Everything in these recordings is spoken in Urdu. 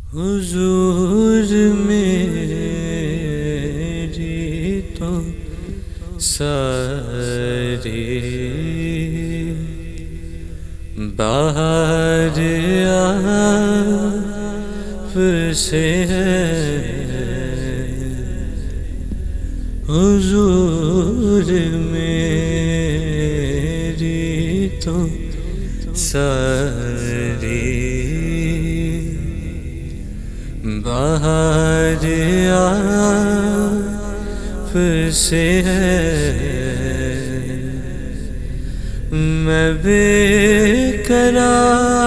حضور میری تو ساری بہار آپ سے ہے، حضور میری تو ساری بہار آپ سے ہے، میں بے قرار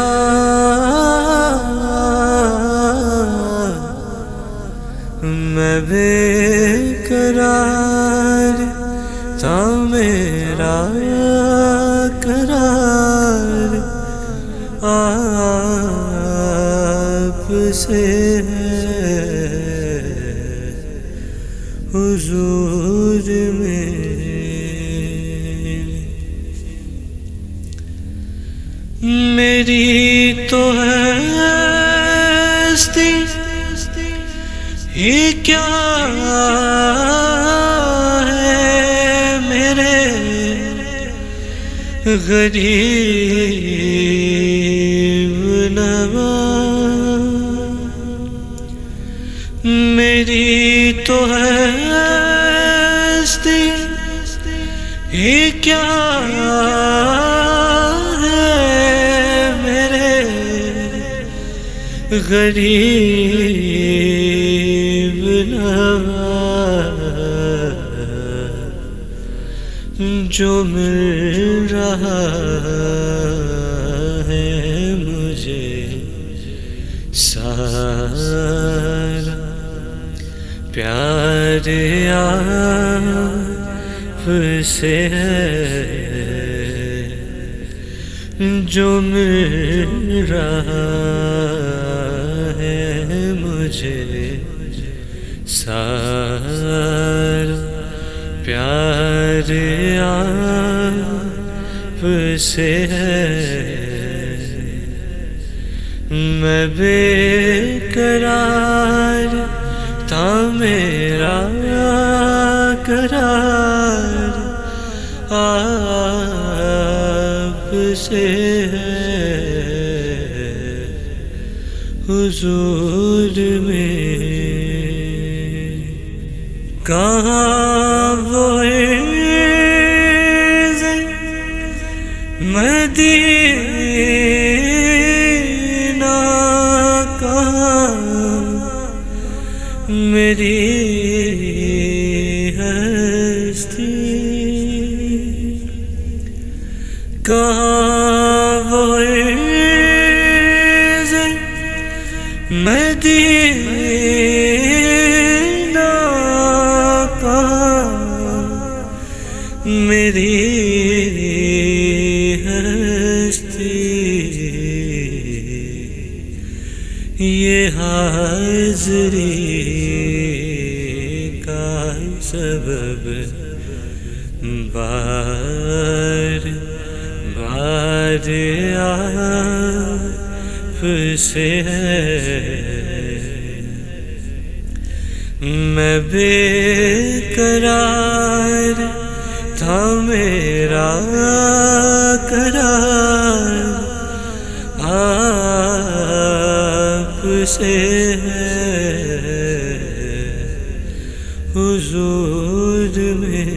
تھا میرا قرار آپ سے ہے، حضور میری تو ہستی یہ کیا ہے میرے غریب نواز، میری تو ہستی یہ کیا غریب نواز، جو مل رہا ہے مجھے سارا پیار آپ سے ہے، جو مل رہا مجھے سارا پیار آپ سے ہے، میں بے قرار تھا میرا قرار آپ سے ہے، حضور میں کہاں وہ عز مدینہ، کہاں میری ہستی، کہاں وہ مدینہ، کہاں میری ہستی، یہ حاضری کا سبب بار بار آپ سے ہے، میں بے قرار تھا میرا قرار آپ سے ہے، حضور میں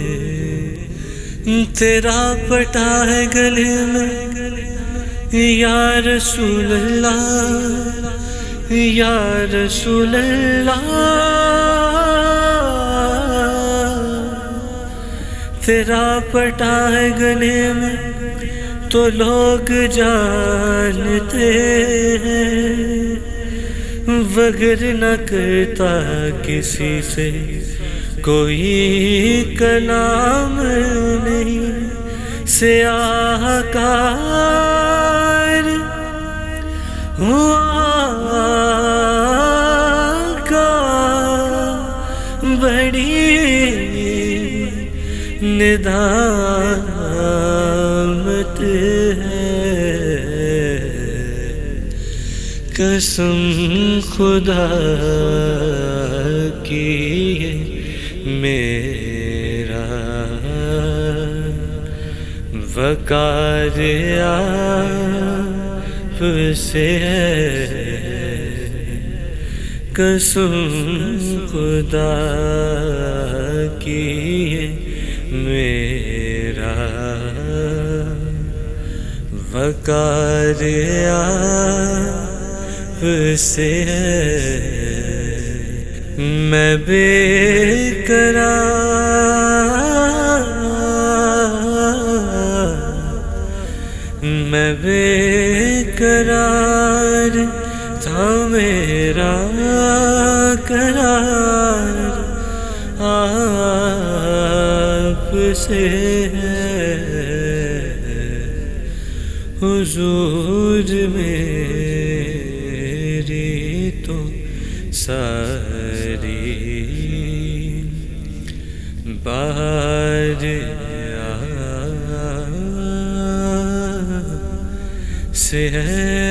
تیرا پٹا ہے گلے میں یا رسول اللہ، یا رسول اللہ، تیرا پٹا ہے گلے میں تو لوگ جانتے ہیں، وگر نہ کرتا کسی سے کوئی کلام نہیں، سیاہ کار ہوا کا بڑی ندامت ہے، قسم خدا کی یہ میرا وقار آپ سے ہے، قسم خدا کی یہ میرا وقار آپ سے ہے، میں بے قرار، میں بے قرار تھا، میرا قرار آپ سے ہے، حضور میری تو ساری بہار آپ سے ہے۔